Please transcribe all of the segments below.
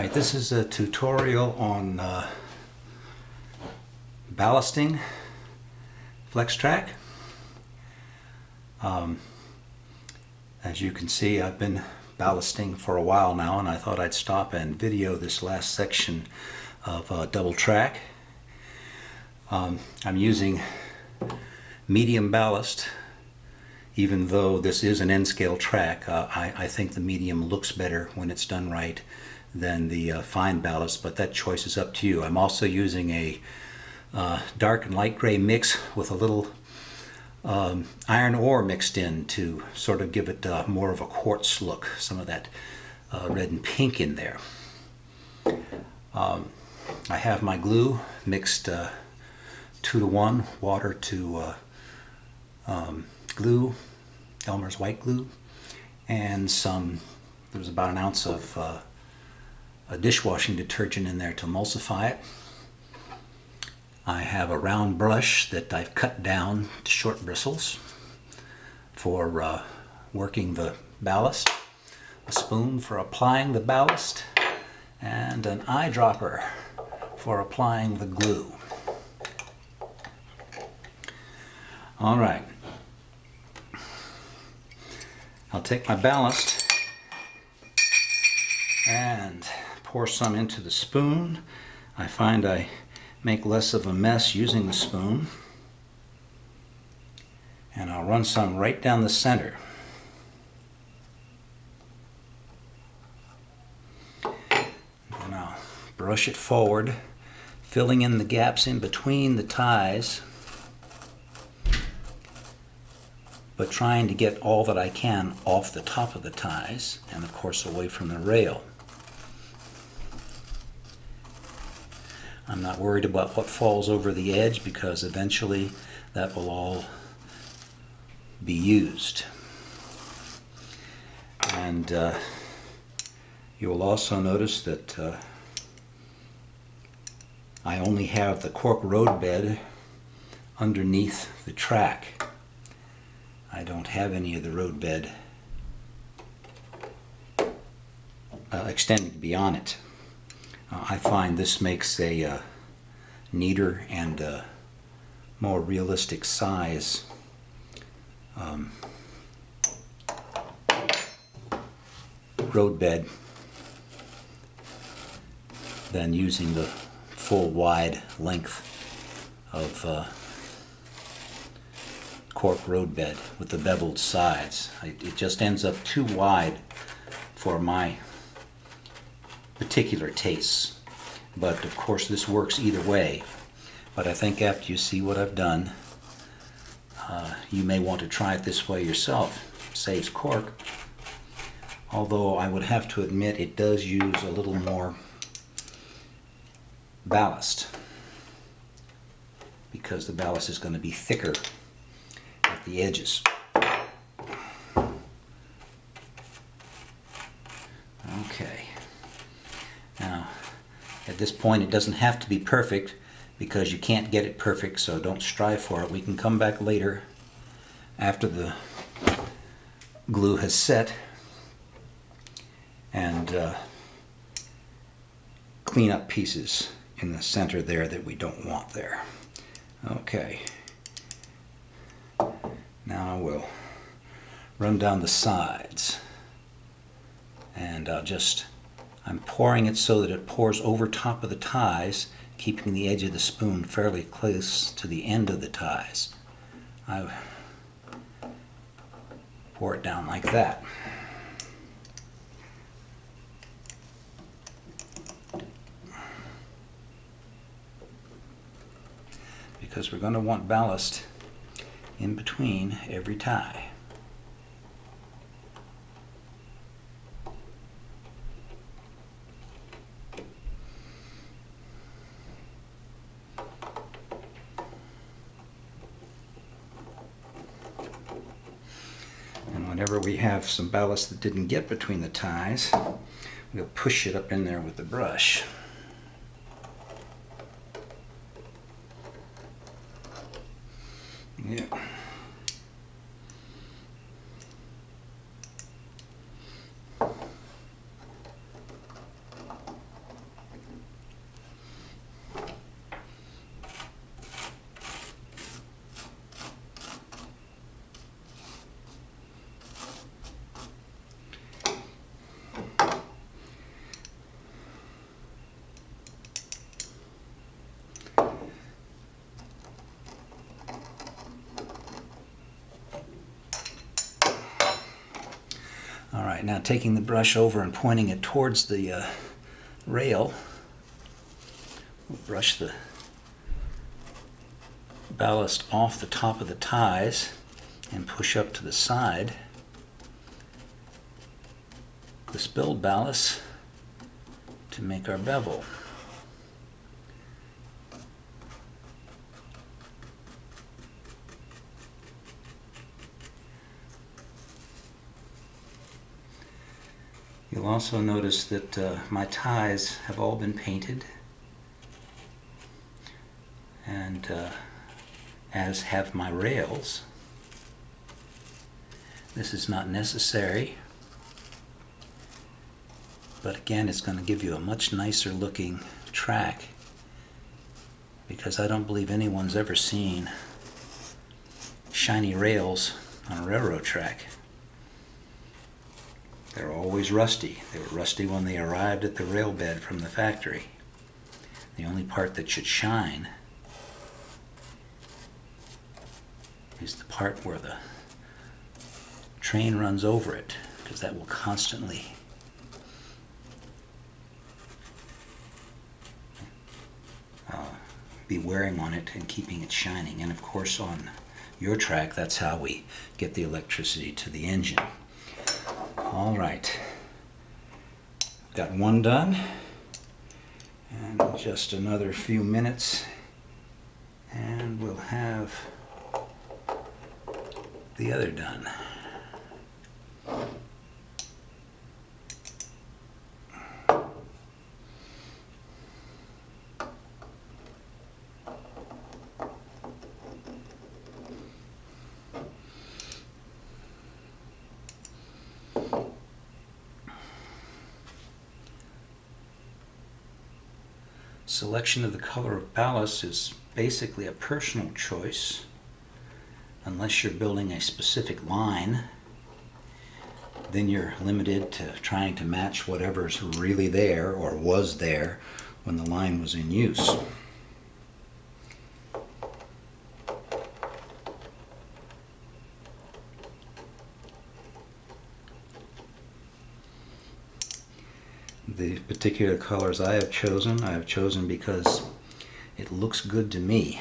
Alright, this is a tutorial on ballasting flex track. As you can see, I've been ballasting for a while now, and I thought I'd stop and video this last section of double track. I'm using medium ballast. Even though this is an N-scale track, I think the medium looks better when it's done right than the fine ballast, but that choice is up to you. I'm also using a dark and light gray mix with a little iron ore mixed in to sort of give it more of a quartz look, some of that red and pink in there. I have my glue mixed 2-to-1, water to glue, Elmer's white glue, and there's about an ounce of a dishwashing detergent in there to emulsify it. I have a round brush that I've cut down to short bristles for working the ballast, a spoon for applying the ballast, and an eyedropper for applying the glue. All right. I'll take my ballast and pour some into the spoon. I find I make less of a mess using the spoon. And I'll run some right down the center. And I'll brush it forward, filling in the gaps in between the ties, but trying to get all that I can off the top of the ties and of course away from the rail. I'm not worried about what falls over the edge because eventually that will all be used. And you will also notice that I only have the cork roadbed underneath the track. I don't have any of the roadbed extending beyond it. I find this makes a neater and more realistic size roadbed than using the full wide length of cork roadbed with the beveled sides. It just ends up too wide for my particular tastes, but of course this works either way. But I think after you see what I've done, you may want to try it this way yourself. It saves cork, although I would have to admit it does use a little more ballast because the ballast is going to be thicker at the edges. Okay. Now, at this point, it doesn't have to be perfect because you can't get it perfect, so don't strive for it. We can come back later after the glue has set and clean up pieces in the center there that we don't want there. Okay. Now we'll run down the sides, and I'm pouring it so that it pours over top of the ties, keeping the edge of the spoon fairly close to the end of the ties. I pour it down like that. Because we're going to want ballast in between every tie. And whenever we have some ballast that didn't get between the ties, we'll push it up in there with the brush. Yeah. Alright, now taking the brush over and pointing it towards the rail, we'll brush the ballast off the top of the ties and push up to the side. The spilled ballast to make our bevel. You'll also notice that my ties have all been painted, and as have my rails. This is not necessary, but again, it's going to give you a much nicer looking track, because I don't believe anyone's ever seen shiny rails on a railroad track. They're always rusty. They were rusty when they arrived at the rail bed from the factory. The only part that should shine is the part where the train runs over it, because that will constantly be wearing on it and keeping it shining. And of course on your track, that's how we get the electricity to the engine. All right, got one done, and just another few minutes and we'll have the other done. Selection of the color of ballast is basically a personal choice, unless you're building a specific line. Then you're limited to trying to match whatever's really there or was there when the line was in use. The particular colors I have chosen because it looks good to me.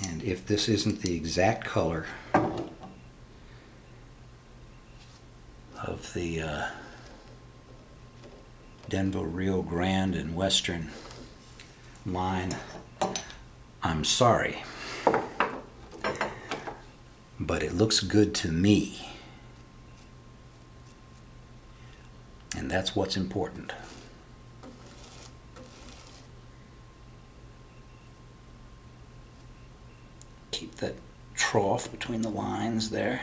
And if this isn't the exact color of the Denver, Rio Grande, and Western line, I'm sorry. But it looks good to me. And that's what's important. Keep that trough between the lines there.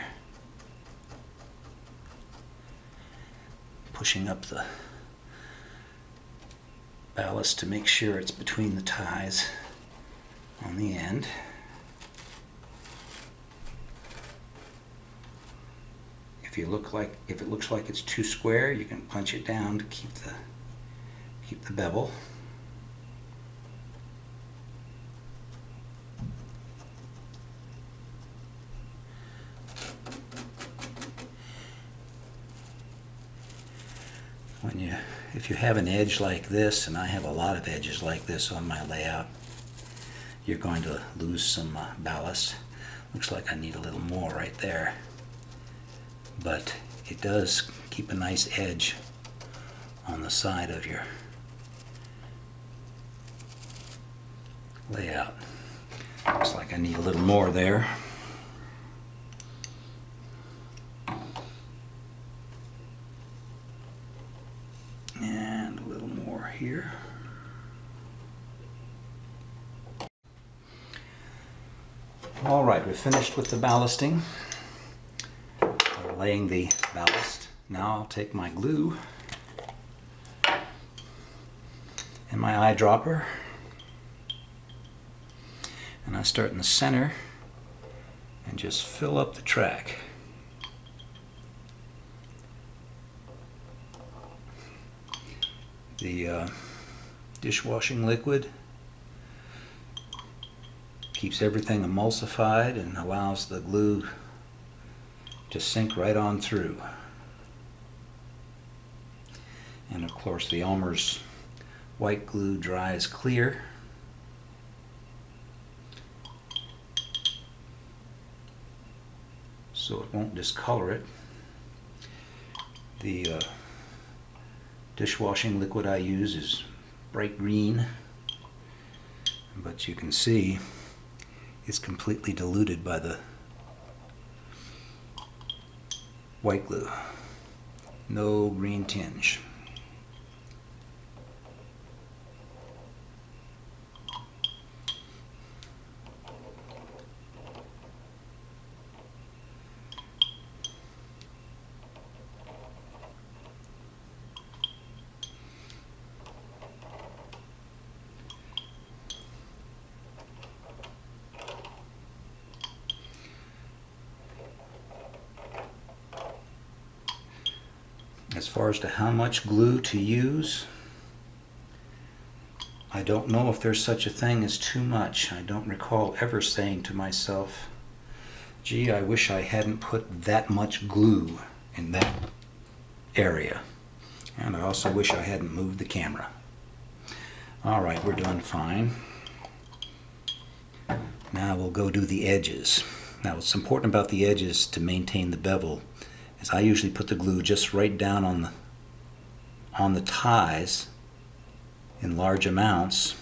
Pushing up the ballast to make sure it's between the ties on the end. If it looks like it's too square, you can punch it down to keep the bevel. If you have an edge like this, and I have a lot of edges like this on my layout, you're going to lose some ballast. Looks like I need a little more right there. But it does keep a nice edge on the side of your layout. Looks like I need a little more there. And a little more here. All right, we're finished with the ballasting. Laying the ballast. Now I'll take my glue and my eyedropper, and I start in the center and just fill up the track. The dishwashing liquid Keeps everything emulsified and allows the glue to sink right on through. And of course the Elmer's white glue dries clear. So it won't discolor it. The dishwashing liquid I use is bright green, but you can see it's completely diluted by the white glue. No green tinge. As far as to how much glue to use, I don't know if there's such a thing as too much. I don't recall ever saying to myself, gee, I wish I hadn't put that much glue in that area. And I also wish I hadn't moved the camera. Alright, we're doing fine. Now we'll go do the edges. Now what's important about the edges to maintain the bevel is I usually put the glue just right down on the ties in large amounts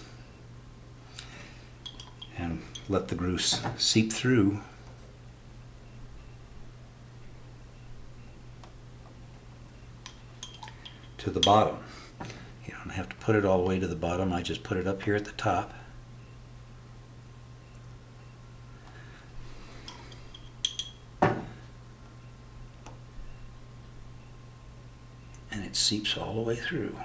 and let the glue seep through to the bottom. You don't have to put it all the way to the bottom. I just put it up here at the top. And it seeps all the way through.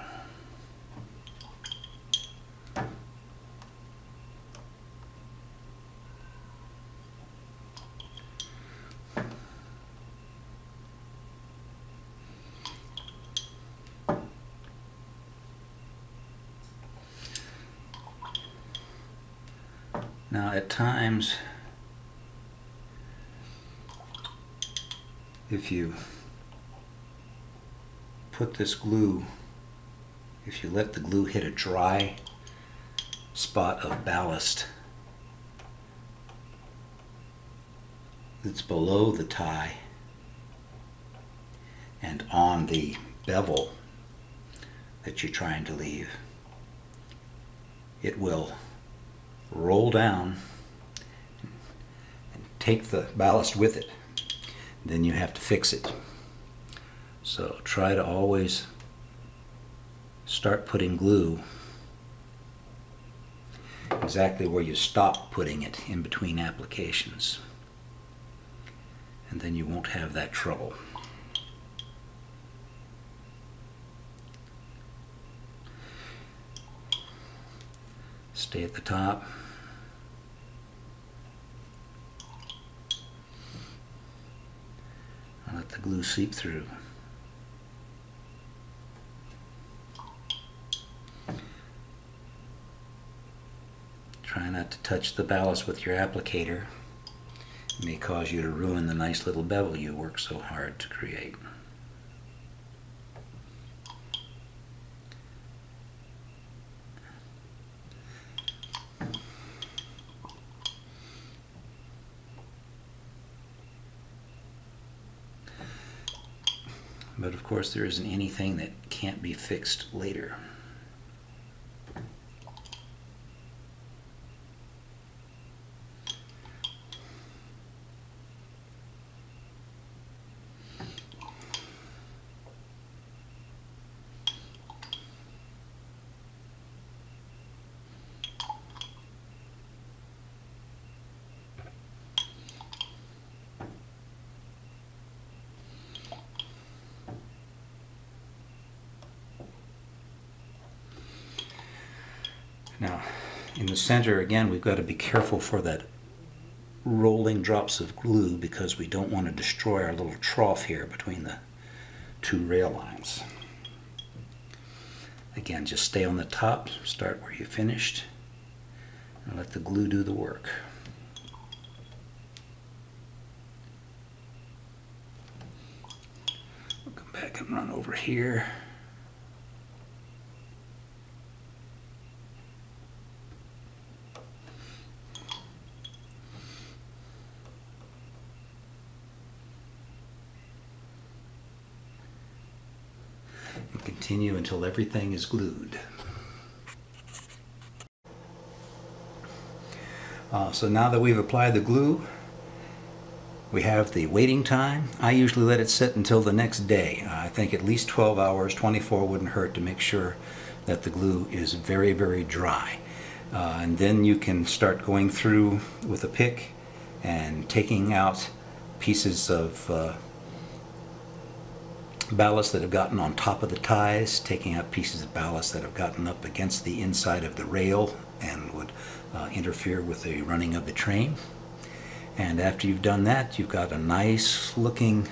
Now at times, if you put this glue, if you let the glue hit a dry spot of ballast that's below the tie and on the bevel that you're trying to leave, it will roll down and take the ballast with it. Then you have to fix it. So try to always start putting glue exactly where you stop putting it in between applications, and then you won't have that trouble. Stay at the top. And let the glue seep through. Try not to touch the ballast with your applicator. It may cause you to ruin the nice little bevel you work so hard to create. But of course there isn't anything that can't be fixed later. Now, in the center, again, we've got to be careful for that rolling drops of glue because we don't want to destroy our little trough here between the two rail lines. Again, just stay on the top, start where you finished, and let the glue do the work. can run over here. And continue until everything is glued. So now that we've applied the glue, we have the waiting time. I usually let it sit until the next day. I think at least 12 hours, 24 wouldn't hurt, to make sure that the glue is very, very dry. And then you can start going through with a pick and taking out pieces of ballast that have gotten on top of the ties, taking out pieces of ballast that have gotten up against the inside of the rail and would interfere with the running of the train. And after you've done that, you've got a nice looking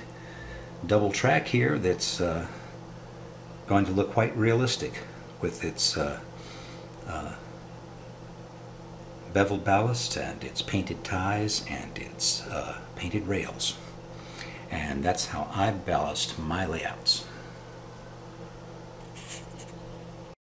double track here that's going to look quite realistic with its beveled ballast and its painted ties and its painted rails. And that's how I ballast my layouts.